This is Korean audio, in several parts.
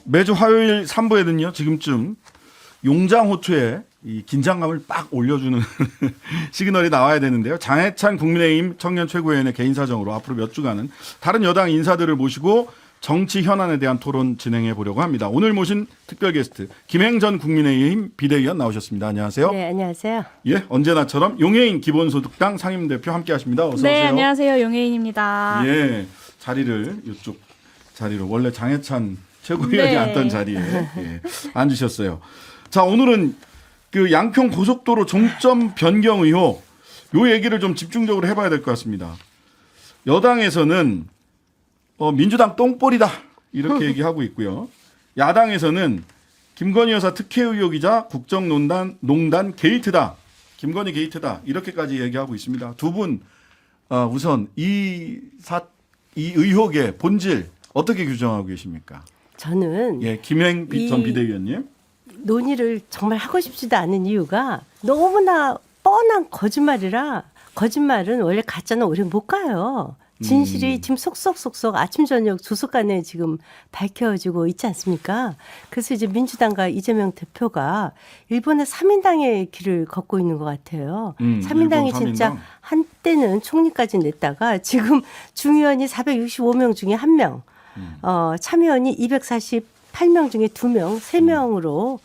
매주 화요일 3부에는요. 지금쯤 용장호투에 이 긴장감을 빡 올려주는 시그널이 나와야 되는데요. 장해찬 국민의힘 청년 최고위원의 개인 사정으로 앞으로 몇 주간은 다른 여당 인사들을 모시고 정치 현안에 대한 토론 진행해 보려고 합니다. 오늘 모신 특별 게스트 김행 전 국민의힘 비대위원 나오셨습니다. 안녕하세요. 네, 안녕하세요. 예, 언제나처럼 용해인 기본소득당 상임대표 함께하십니다. 어서 오세요. 네, 안녕하세요. 용혜인입니다. 예, 자리를 이쪽 자리로 원래 장해찬 최고위원이 네. 앉던 자리에 예, 앉으셨어요. 자, 오늘은 그 양평 고속도로 종점 변경 의혹 요 얘기를 좀 집중적으로 해봐야 될 것 같습니다. 여당에서는 민주당 똥볼이다 이렇게 얘기하고 있고요. 야당에서는 김건희 여사 특혜 의혹이자 국정농단 게이트다. 김건희 게이트다. 이렇게까지 얘기하고 있습니다. 두 분 우선 이 의혹의 본질 어떻게 규정하고 계십니까? 저는 예, 김행 전 비대위원님. 논의를 정말 하고 싶지도 않은 이유가 너무나 뻔한 거짓말이라 거짓말은 원래 가짜는 오래 못 가요. 진실이 지금 속속 아침 저녁 조속간에 지금 밝혀지고 있지 않습니까? 그래서 이제 민주당과 이재명 대표가 일본의 3인당의 길을 걷고 있는 것 같아요. 3인당이 일본 진짜 3인당? 한때는 총리까지 냈다가 지금 중의원이 465명 중에 1명, 참여원이 248명 중에 2명, 3명으로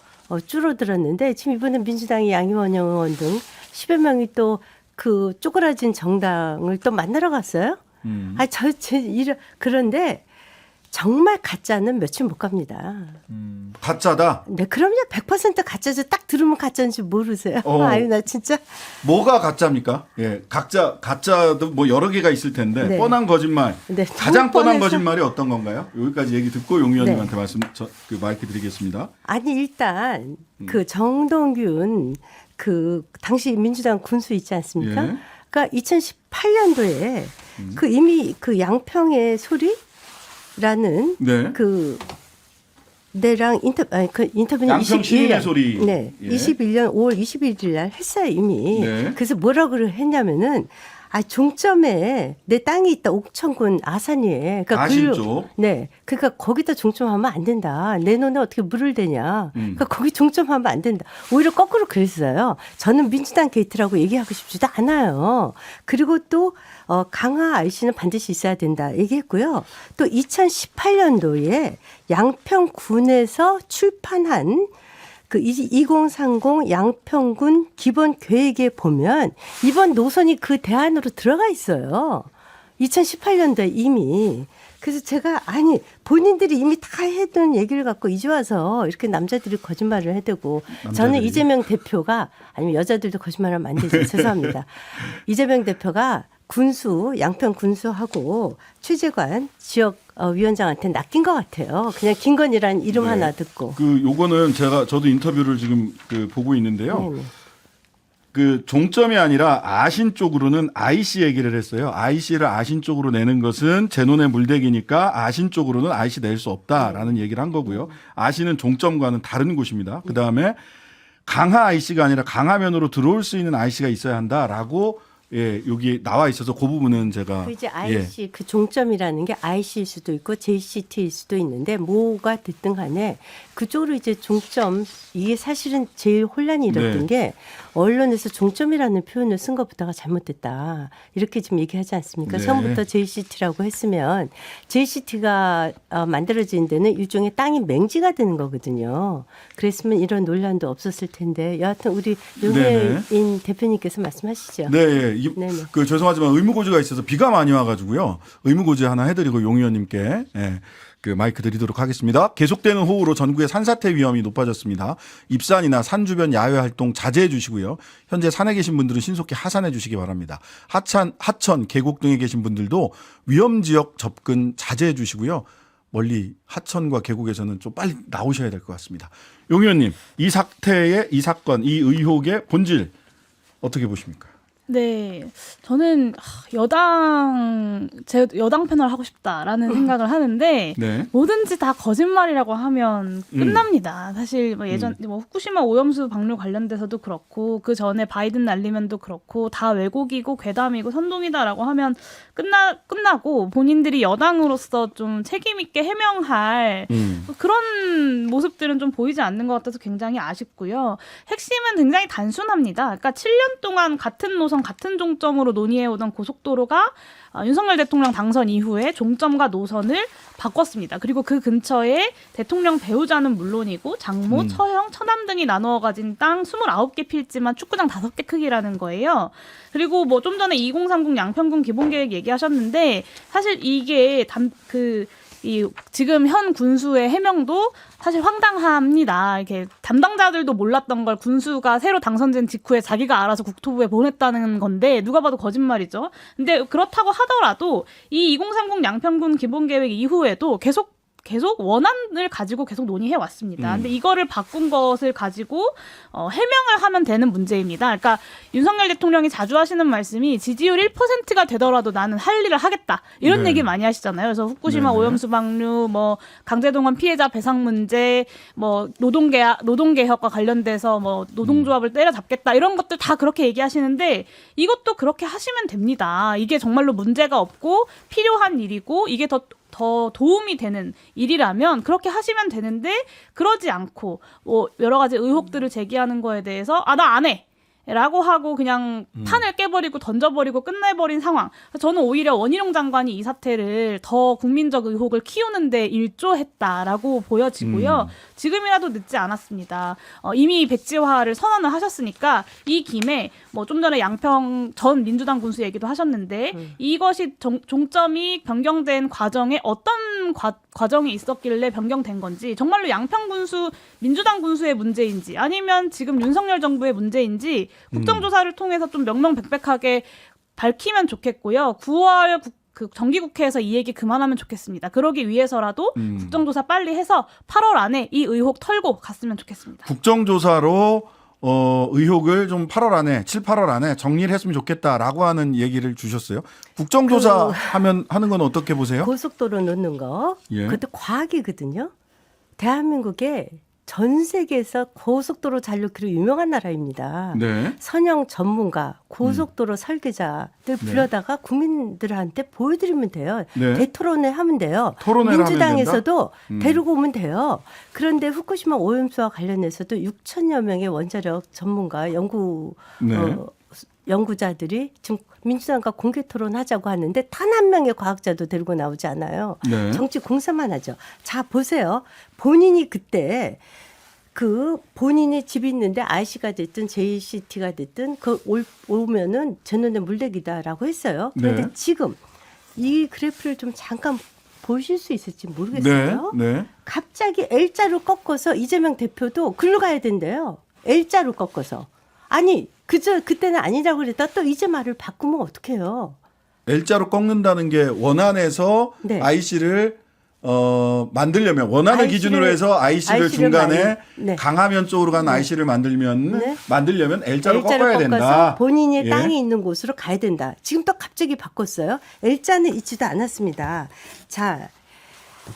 줄어들었는데 지금 이번에 민주당이 양의원 의원 등 10여 명이 또 그 쪼그라진 정당을 또 만나러 갔어요. 그런데 정말 가짜는 며칠 못 갑니다. 가짜다. 네, 그럼요. 100% 가짜죠. 딱 들으면 가짜인지 모르세요. 아유, 나 진짜. 뭐가 가짜입니까? 예, 가짜도 뭐 여러 개가 있을 텐데 네. 뻔한 거짓말. 네, 가장 뻔한 뻔해서- 거짓말이 어떤 건가요? 여기까지 얘기 듣고 용 의원님한테 마이크 드리겠습니다. 아니, 일단 그 정동균 그 당시 민주당 군수 있지 않습니까? 예. 그러니까 2018년도에 그 이미 그 양평의 소리라는 네. 그 내랑 인터뷰는 양평 시민의 21년, 소리. 네, 예. 21년 5월 21일 날 했어요 이미. 네. 그래서 뭐라고 했냐면은 종점에 내 땅이 있다 옥천군 아산이에. 그러니까 아신 쪽. 네, 그러니까 거기다 종점하면 안 된다. 내 눈에 어떻게 물을 대냐. 그러니까 거기 종점하면 안 된다. 오히려 거꾸로 그랬어요. 저는 민주당 게이트라고 얘기하고 싶지도 않아요. 그리고 또 강화 IC는 반드시 있어야 된다 얘기했고요. 또 2018년도에 양평군에서 출판한 그 2030 양평군 기본 계획에 보면 이번 노선이 그 대안으로 들어가 있어요. 2018년도에 이미. 그래서 제가 본인들이 이미 다 해둔 얘기를 갖고 이제 와서 이렇게 남자들이 거짓말을 해대고 저는 이재명 대표가 아니면 여자들도 거짓말하면 안 되죠. 죄송합니다. 이재명 대표가 양평 군수하고 최재관 지역 위원장한테 낚인 것 같아요. 그냥 김건희라는 이름 네. 하나 듣고. 요거는 저도 인터뷰를 지금 보고 있는데요. 네네. 그 종점이 아니라 아신 쪽으로는 IC 얘기를 했어요. IC를 아신 쪽으로 내는 것은 제 눈에 물대기니까 아신 쪽으로는 IC 낼 수 없다라는 얘기를 한 거고요. 아신은 종점과는 다른 곳입니다. 그다음에 강하 IC가 아니라 강하면으로 들어올 수 있는 IC가 있어야 한다라고 예, 여기 나와 있어서 그 부분은 제가 그 이제 IC 그 종점이라는 게 IC일 수도 있고 JCT일 수도 있는데 뭐가 됐든 간에 그쪽으로 이제 종점 이게 사실은 제일 혼란이 일었던 네. 게 언론에서 종점이라는 표현을 쓴 것부터가 잘못됐다 이렇게 지금 얘기하지 않습니까? 네. 처음부터 JCT라고 했으면 JCT가 만들어진 데는 일종의 땅이 맹지가 되는 거거든요. 그랬으면 이런 논란도 없었을 텐데 여하튼 우리 용혜인 대표님께서 말씀하시죠. 네, 예. 네네. 죄송하지만 의무고지가 있어서 비가 많이 와가지고요. 의무고지 하나 해드리고 용 의원님께 예, 그 마이크 드리도록 하겠습니다. 계속되는 호우로 전국의 산사태 위험이 높아졌습니다. 입산이나 산 주변 야외 활동 자제해 주시고요. 현재 산에 계신 분들은 신속히 하산해 주시기 바랍니다. 하천, 계곡 등에 계신 분들도 위험 지역 접근 자제해 주시고요. 멀리 하천과 계곡에서는 좀 빨리 나오셔야 될 것 같습니다. 용 의원님, 이 사건, 이 의혹의 본질 어떻게 보십니까? 네, 저는 여당 패널 하고 싶다라는 생각을 하는데 네. 뭐든지 다 거짓말이라고 하면 끝납니다. 사실 뭐 예전 뭐 후쿠시마 오염수 방류 관련돼서도 그렇고 그 전에 바이든 날리면도 그렇고 다 왜곡이고 괴담이고 선동이다라고 하면 끝나고 본인들이 여당으로서 좀 책임 있게 해명할 그런 모습들은 좀 보이지 않는 것 같아서 굉장히 아쉽고요. 핵심은 굉장히 단순합니다. 그러니까 7년 동안 같은 노선 같은 종점으로 논의해오던 고속도로가 윤석열 대통령 당선 이후에 종점과 노선을 바꿨습니다. 그리고 그 근처에 대통령 배우자는 물론이고 장모, 처형, 처남 등이 나누어 가진 땅 29개 필지만 축구장 5개 크기라는 거예요. 그리고 뭐 좀 전에 2030 양평군 기본계획 얘기하셨는데 사실 이게 지금 현 군수의 해명도 사실 황당합니다. 이렇게 담당자들도 몰랐던 걸 군수가 새로 당선된 직후에 자기가 알아서 국토부에 보냈다는 건데 누가 봐도 거짓말이죠. 근데 그렇다고 하더라도 이 2030 양평군 기본계획 이후에도 계속 원안을 가지고 계속 논의해 왔습니다. 근데 이거를 바꾼 것을 가지고 해명을 하면 되는 문제입니다. 그러니까 윤석열 대통령이 자주 하시는 말씀이 지지율 1%가 되더라도 나는 할 일을 하겠다. 이런 네. 얘기 많이 하시잖아요. 그래서 후쿠시마 네네. 오염수 방류, 뭐 강제동원 피해자 배상 문제, 뭐 노동개혁과 관련돼서 뭐 노동조합을 때려잡겠다. 이런 것들 다 그렇게 얘기하시는데 이것도 그렇게 하시면 됩니다. 이게 정말로 문제가 없고 필요한 일이고 이게 더 도움이 되는 일이라면 그렇게 하시면 되는데 그러지 않고 뭐 여러 가지 의혹들을 제기하는 거에 대해서 나 안 해. 라고 하고 그냥 판을 깨버리고 던져버리고 끝내버린 상황. 저는 오히려 원희룡 장관이 이 사태를 더 국민적 의혹을 키우는데 일조했다라고 보여지고요. 지금이라도 늦지 않았습니다. 이미 백지화를 선언을 하셨으니까 이 김에 뭐 좀 전에 양평 전 민주당 군수 얘기도 하셨는데 이것이 종점이 변경된 과정에 어떤 과정이 있었길래 변경된 건지 정말로 양평 군수 민주당 군수의 문제인지 아니면 지금 윤석열 정부의 문제인지 국정조사를 통해서 좀 명명백백하게 밝히면 좋겠고요. 9월 정기국회에서 이 얘기 그만하면 좋겠습니다. 그러기 위해서라도 국정조사 빨리 해서 8월 안에 이 의혹 털고 갔으면 좋겠습니다. 국정조사로 의혹을 좀 8월 안에 7, 8월 안에 정리를 했으면 좋겠다라고 하는 얘기를 주셨어요. 국정조사 하는 건 어떻게 보세요? 고속도로 놓는 거. 예. 그것도 과학이거든요. 대한민국에 전 세계에서 고속도로 잔류기로 유명한 나라입니다. 네. 선형 전문가, 고속도로 설계자들 불러다가 국민들한테 보여드리면 돼요. 네. 대토론회 하면 돼요. 토론회를 민주당에서도 데리고 오면 돼요. 그런데 후쿠시마 오염수와 관련해서도 6천여 명의 원자력 전문가 네. 연구자들이 지금 민주당과 공개 토론하자고 하는데 단 한 명의 과학자도 데리고 나오지 않아요. 네. 정치 공세만 하죠. 자, 보세요. 본인이 그때 본인이 집이 있는데 IC가 됐든 JCT가 됐든 오면은 제 눈에 물대기다라고 했어요. 그런데 네. 지금 이 그래프를 좀 잠깐 보실 수 있을지 모르겠어요. 네. 네. 갑자기 L자로 꺾어서 이재명 대표도 글로 가야 된대요. L자로 꺾어서. 아니, 그때는 아니라고 그랬다 또 이제 말을 바꾸면 어떡해요. L자로 꺾는다는 게 원안에서 네. IC를 만들려면 원안을 기준으로 해서 IC를 중간에 네. 강하면 쪽으로 가는 IC를 만들려면 L자로 꺾어야 꺾어서 된다. 본인의 예. 땅이 있는 곳으로 가야 된다. 지금 또 갑자기 바꿨어요. L자는 있지도 않았습니다. 자,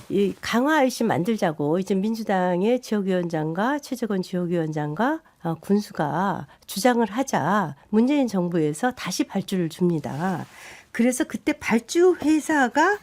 이 강화 IC 만들자고 이제 민주당의 지역위원장과 최재권 지역위원장과 군수가 주장을 하자 문재인 정부에서 다시 발주를 줍니다. 그래서 그때 발주 회사가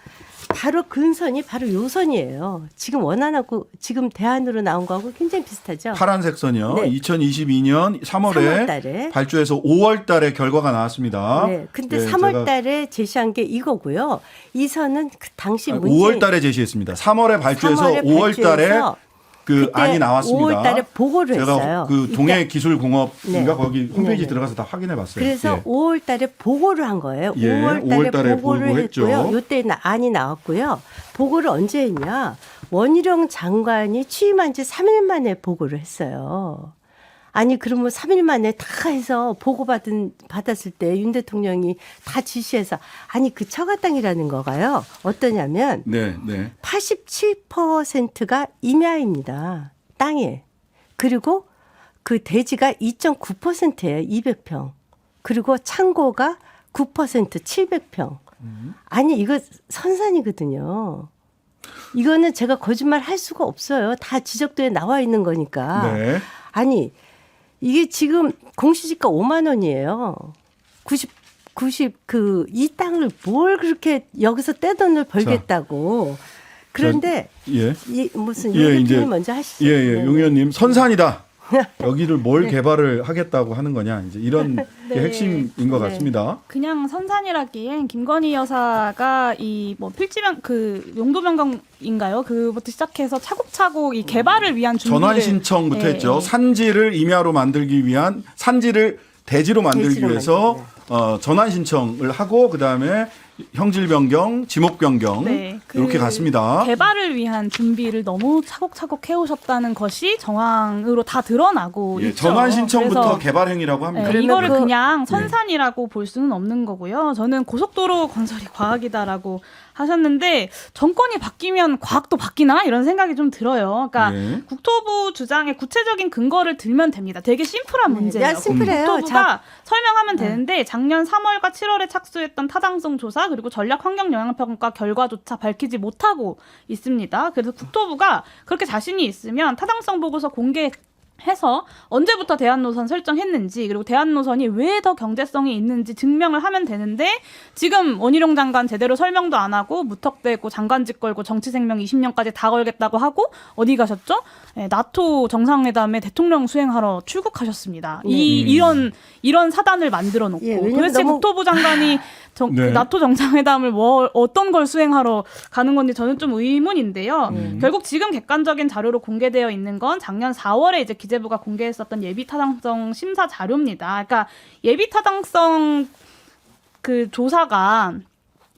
바로 근선이 바로 요선이에요. 지금 원안하고 지금 대안으로 나온 거하고 굉장히 비슷하죠. 파란색 선이요. 네. 2022년 3월에 달에. 발주해서 5월 달에 결과가 나왔습니다. 네. 근데 네, 3월 달에 제시한 게 이거고요. 이 선은 그 당시 5월 달에 제시했습니다. 3월에 발주해서 3월에 5월 달에 발주해서 그 그때 안이 나왔습니다. 5월 달에 보고를 제가 했어요. 그 동해기술공업인가 네. 거기 홈페이지 네, 네. 들어가서 다 확인해 봤어요. 그래서 예. 5월 달에 보고를 한 거예요. 예, 5월 달에 보고를 보고했죠. 했고요. 이때 안이 나왔고요. 보고를 언제 했냐. 원희룡 장관이 취임한 지 3일 만에 보고를 했어요. 아니 그러면 3일 만에 다 해서 받았을 때 윤 대통령이 다 지시해서 아니 그 처가땅이라는 거가요. 어떠냐면 네, 네. 87%가 임야입니다. 땅에. 그리고 그 대지가 2.9%예요. 200평. 그리고 창고가 9% 700평. 아니 이거 선산이거든요. 이거는 제가 거짓말 할 수가 없어요. 다 지적도에 나와 있는 거니까. 네. 아니 이게 지금 공시지가 5만 원이에요. 90 이 땅을 뭘 그렇게 여기서 떼돈을 벌겠다고. 그런데 예. 무슨 예, 용 이제- 대표님 먼저 하시죠. 예, 예. 네. 용 의원님 선산이다. 여기를 뭘 개발을 하겠다고 하는 거냐. 이제 이런 게 네. 핵심인 것 네. 같습니다. 그냥 선산이라기엔 김건희 여사가 이 뭐 필지변 그 용도 변경인가요? 그부터 시작해서 차곡차곡 이 개발을 위한 준비를 전환 신청부터 예, 했죠. 예. 산지를 임야로 만들기 위한 산지를 대지로 만들기 대지로 위해서 만들기. 전환 신청을 하고 그다음에 형질 변경, 지목 변경 네, 그 이렇게 갔습니다. 개발을 위한 준비를 너무 차곡차곡 해오셨다는 것이 정황으로 다 드러나고 예, 있죠. 전환 신청부터 그래서 개발 행위라고 합니다. 네, 그러면 이거를 그- 그냥 선산이라고 볼 수는 없는 거고요. 저는 고속도로 건설이 과학이다라고 하셨는데 정권이 바뀌면 과학도 바뀌나 이런 생각이 좀 들어요. 그러니까 예. 국토부 주장에 구체적인 근거를 들면 됩니다. 되게 심플한 문제예요. 야, 심플해요. 국토부가 설명하면 되는데 작년 3월과 7월에 착수했던 타당성 조사 그리고 전략 환경 영향 평가 결과조차 밝히지 못하고 있습니다. 그래서 국토부가 그렇게 자신이 있으면 타당성 보고서 공개해서 언제부터 대안노선 설정했는지 그리고 대안노선이 왜 더 경제성이 있는지 증명을 하면 되는데 지금 원희룡 장관 제대로 설명도 안 하고 무턱대고 장관직 걸고 정치생명 20년까지 다 걸겠다고 하고 어디 가셨죠? 네, 나토 정상회담에 대통령 수행하러 출국하셨습니다. 이런 사단을 만들어 놓고 예, 왜냐면 도대체 너무- 국토부 장관이 그 네. 나토 정상회담을 어떤 걸 수행하러 가는 건지 저는 좀 의문인데요. 결국 지금 객관적인 자료로 공개되어 있는 건 작년 4월에 이제 기재부가 공개했었던 예비 타당성 심사 자료입니다. 그러니까 예비 타당성 그 조사가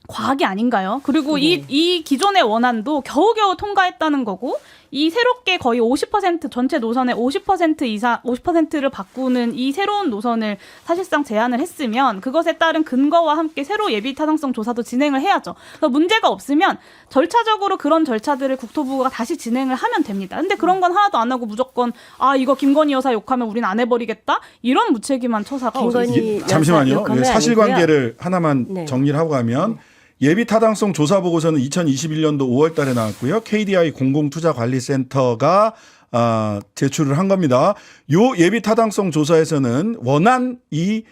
과학이 아닌가요? 그리고 이 기존의 원안도 겨우겨우 통과했다는 거고 이 새롭게 거의 50% 전체 노선의 50% 이상 50%를 바꾸는 이 새로운 노선을 사실상 제안을 했으면 그것에 따른 근거와 함께 새로 예비 타당성 조사도 진행을 해야죠. 그래서 문제가 없으면 절차적으로 그런 절차들을 국토부가 다시 진행을 하면 됩니다. 근데 그런 건 하나도 안 하고 무조건 이거 김건희 여사 욕하면 우린 안 해버리겠다 이런 무책임한 처사가 김건희 어디 있습니까? 잠시만요. 욕하면 예, 사실관계를 하나만 네. 정리를 하고 가면 예비 타당성 조사 보고서는 2021년도 5월 달에 나왔고요. KDI 공공투자관리센터가 제출을 한 겁니다. 요 예비 타당성 조사에서는 원안이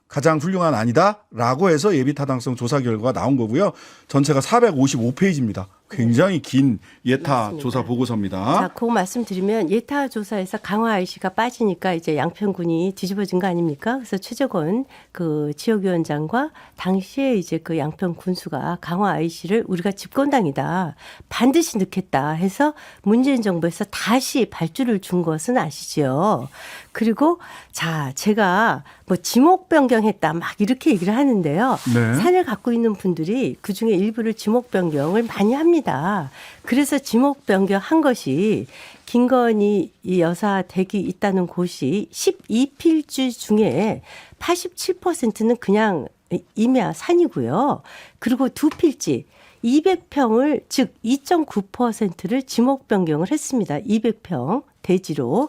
가장 훌륭한 아니다라고 해서 예비 타당성 조사 결과가 나온 거고요. 전체가 455페이지입니다. 굉장히 긴 예타 맞습니다. 조사 보고서입니다. 자, 그거 말씀드리면 예타 조사에서 강화 IC가 빠지니까 이제 양평군이 뒤집어진 거 아닙니까? 그래서 최재권 그 지역위원장과 당시에 이제 그 양평 군수가 강화 IC를 우리가 집권당이다. 반드시 넣겠다 해서 문재인 정부에서 다시 발주를 준 것은 아시죠? 그리고 자, 제가 뭐 지목 변경했다 막 이렇게 얘기를 하는데요. 네. 산을 갖고 있는 분들이 그중에 일부를 지목 변경을 많이 합니다. 그래서 지목 변경한 것이 김건희 이 여사 댁이 있다는 곳이 12필지 중에 87%는 그냥 임야 산이고요. 그리고 두 필지 200평을 즉 2.9%를 지목 변경을 했습니다. 200평 대지로.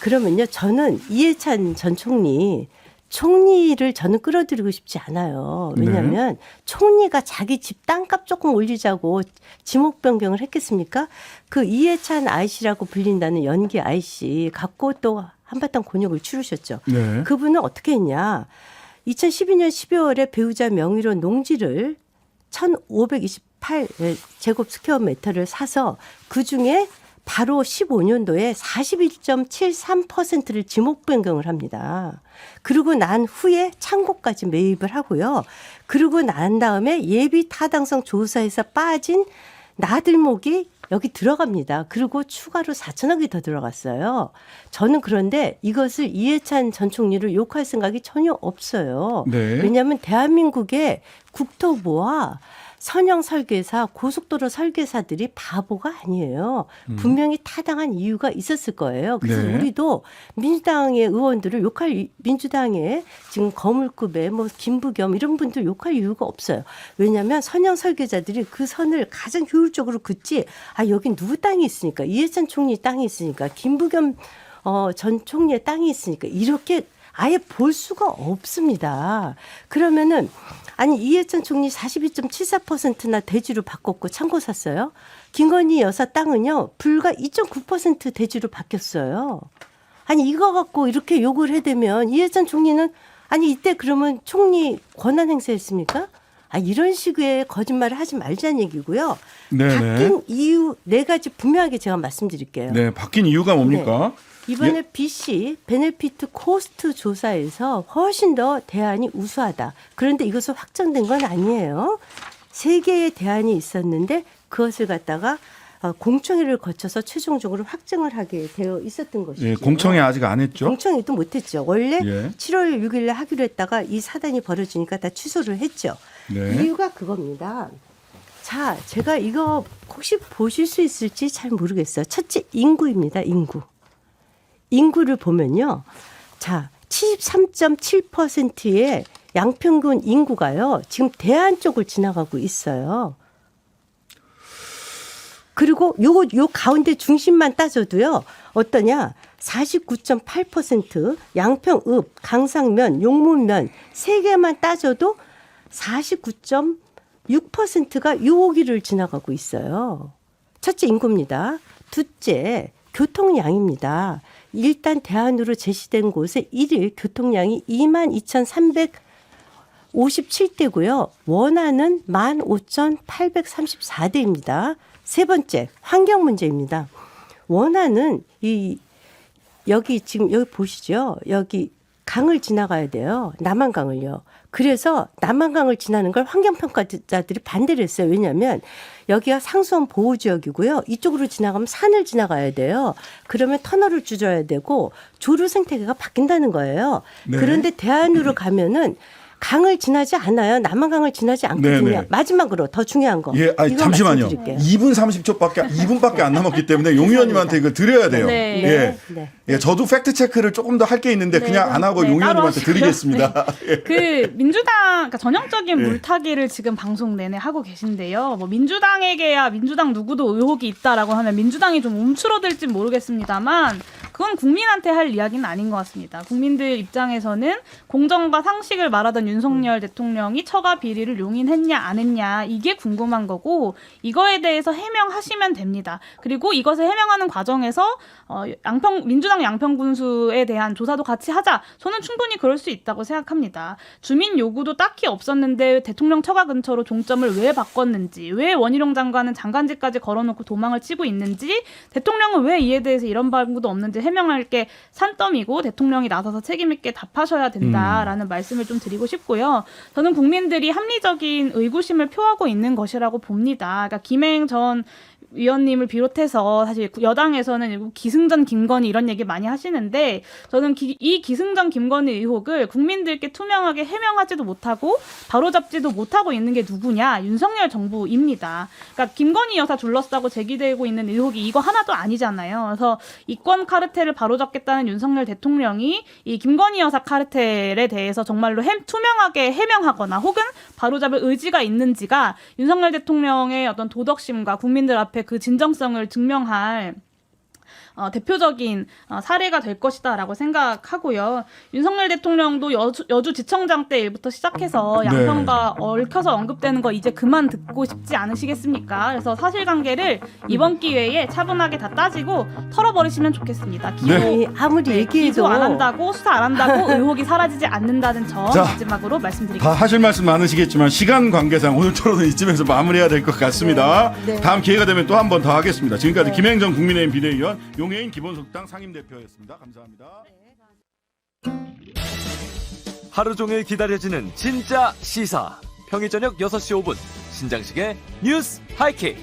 그러면요. 저는 이해찬 전 총리를 저는 끌어들이고 싶지 않아요. 왜냐하면 총리가 자기 집 땅값 조금 올리자고 지목 변경을 했겠습니까? 그 이해찬 IC라고 불린다는 연기 IC 갖고 또 한바탕 곤욕을 치르셨죠. 네. 그분은 어떻게 했냐. 2012년 12월에 배우자 명의로 농지를 1528 제곱 스퀘어미터를 사서 그중에 바로 15년도에 41.73%를 지목 변경을 합니다. 그리고 난 후에 창고까지 매입을 하고요. 그리고 난 다음에 예비 타당성 조사에서 빠진 나들목이 여기 들어갑니다. 그리고 추가로 4천억이 더 들어갔어요. 저는 그런데 이것을 이해찬 전 총리를 욕할 생각이 전혀 없어요. 네. 왜냐하면 대한민국의 국토부와 선형 설계사, 고속도로 설계사들이 바보가 아니에요. 분명히 타당한 이유가 있었을 거예요. 그래서 네. 우리도 민주당의 의원들을 욕할 민주당의 지금 거물급의 뭐 김부겸 이런 분들 욕할 이유가 없어요. 왜냐하면 선형 설계자들이 그 선을 가장 효율적으로 긋지. 여긴 누구 땅이 있으니까 이해찬 총리 땅이 있으니까 김부겸 전 총리의 땅이 있으니까 이렇게 아예 볼 수가 없습니다. 그러면은 아니 이해찬 총리 42.74%나 대주로 바꿨고 창고 샀어요. 김건희 여사 땅은요 불과 2.9% 대주로 바뀌었어요. 아니 이거 갖고 이렇게 욕을 해대면 이해찬 총리는 아니 이때 그러면 총리 권한 행사했습니까? 아 이런 식의 거짓말을 하지 말자는 얘기고요. 네네. 바뀐 이유 4가지 분명하게 제가 말씀드릴게요. 네, 바뀐 이유가 뭡니까? 이번에 예. BC 베네피트 코스트 조사에서 훨씬 더 대안이 우수하다. 그런데 이것은 확정된 건 아니에요. 3개의 대안이 있었는데 그것을 갖다가 공청회를 거쳐서 최종적으로 확정을 하게 되어 있었던 것이죠. 예, 공청회 아직 안 했죠? 공청회도 못했죠. 원래 예. 7월 6일에 하기로 했다가 이 사단이 벌어지니까 다 취소를 했죠. 네. 이유가 그겁니다. 자, 제가 이거 혹시 보실 수 있을지 잘 모르겠어요. 첫째, 인구입니다. 인구를 보면요. 자, 73.7%의 양평군 인구가요. 지금 대안 쪽을 지나가고 있어요. 그리고 요 가운데 중심만 따져도요. 어떠냐? 49.8% 양평읍, 강상면, 용문면 3개만 따져도 49.6%가 여기를 지나가고 있어요. 첫째 인구입니다. 둘째 교통량입니다. 일단 대안으로 제시된 곳에 1일 교통량이 22,357대고요. 원안은 15,834대입니다. 세 번째 환경 문제입니다. 원안은 여기 지금 여기 보시죠. 여기 강을 지나가야 돼요. 남한강을요. 그래서 남한강을 지나는 걸 환경평가자들이 반대를 했어요. 왜냐하면 여기가 상수원 보호지역이고요. 이쪽으로 지나가면 산을 지나가야 돼요. 그러면 터널을 줄여야 되고 조류 생태계가 바뀐다는 거예요. 네. 그런데 대안으로 가면은 강을 지나지 않아요. 남한강을 지나지 않거든요. 네네. 마지막으로 더 중요한 거. 예, 아니, 이거 잠시만요. 말씀드릴게요. 2분 2분밖에 안 남았기 때문에 용 의원님한테 이거 드려야 돼요. 네. 예. 네. 예, 저도 팩트 체크를 조금 더 할 게 있는데 네, 그냥 안 하고 네, 용 따로 의원님한테 하시고요. 드리겠습니다. 예. 그 민주당 그러니까 전형적인 네. 물타기를 지금 방송 내내 하고 계신데요. 뭐 민주당에게야 민주당 누구도 의혹이 있다라고 하면 민주당이 좀 움츠러들진 모르겠습니다만 그건 국민한테 할 이야기는 아닌 것 같습니다. 국민들 입장에서는 공정과 상식을 말하던 윤석열 대통령이 처가 비리를 용인했냐 안 했냐 이게 궁금한 거고 이거에 대해서 해명하시면 됩니다. 그리고 이것을 해명하는 과정에서 민주당 양평군수에 대한 조사도 같이 하자. 저는 충분히 그럴 수 있다고 생각합니다. 주민 요구도 딱히 없었는데 대통령 처가 근처로 종점을 왜 바꿨는지, 왜 원희룡 장관은 장관직까지 걸어놓고 도망을 치고 있는지, 대통령은 왜 이에 대해서 이런 발구도 없는지 해명할 게 산더미고 대통령이 나서서 책임 있게 답하셔야 된다라는 말씀을 좀 드리고 싶고요. 저는 국민들이 합리적인 의구심을 표하고 있는 것이라고 봅니다. 그러니까 김행 전 위원님을 비롯해서 사실 여당에서는 기승전 김건희 이런 얘기 많이 하시는데 저는 이 기승전 김건희 의혹을 국민들께 투명하게 해명하지도 못하고 바로잡지도 못하고 있는 게 누구냐? 윤석열 정부입니다. 그러니까 김건희 여사 둘러싸고 제기되고 있는 의혹이 이거 하나도 아니잖아요. 그래서 이권 카르텔을 바로잡겠다는 윤석열 대통령이 이 김건희 여사 카르텔에 대해서 정말로 투명하게 해명하거나 혹은 바로잡을 의지가 있는지가 윤석열 대통령의 어떤 도덕심과 국민들 앞에 그 진정성을 증명할 대표적인 사례가 될 것이다라고 생각하고요. 윤석열 대통령도 여주지청장 때 일부터 시작해서 양평과 얽혀서 언급되는 거 이제 그만 듣고 싶지 않으시겠습니까? 그래서 사실관계를 이번 기회에 차분하게 다 따지고 털어버리시면 좋겠습니다. 네, 아무리 얘기해도 기소 안 한다고 수사 안 한다고 의혹이 사라지지 않는다는 점 자, 마지막으로 다 말씀드리겠습니다. 하실 말씀 많으시겠지만 시간 관계상 오늘 토론은 이쯤에서 마무리해야 될 것 같습니다. 네. 다음 기회가 되면 또 한 번 더 하겠습니다. 지금까지 김행정 국민의힘 비대위원 용해인 기본소득당 상임대표였습니다. 감사합니다. 하루 종일 기다려지는 진짜 시사. 평일 저녁 6시 5분 신장식의 뉴스 하이킥.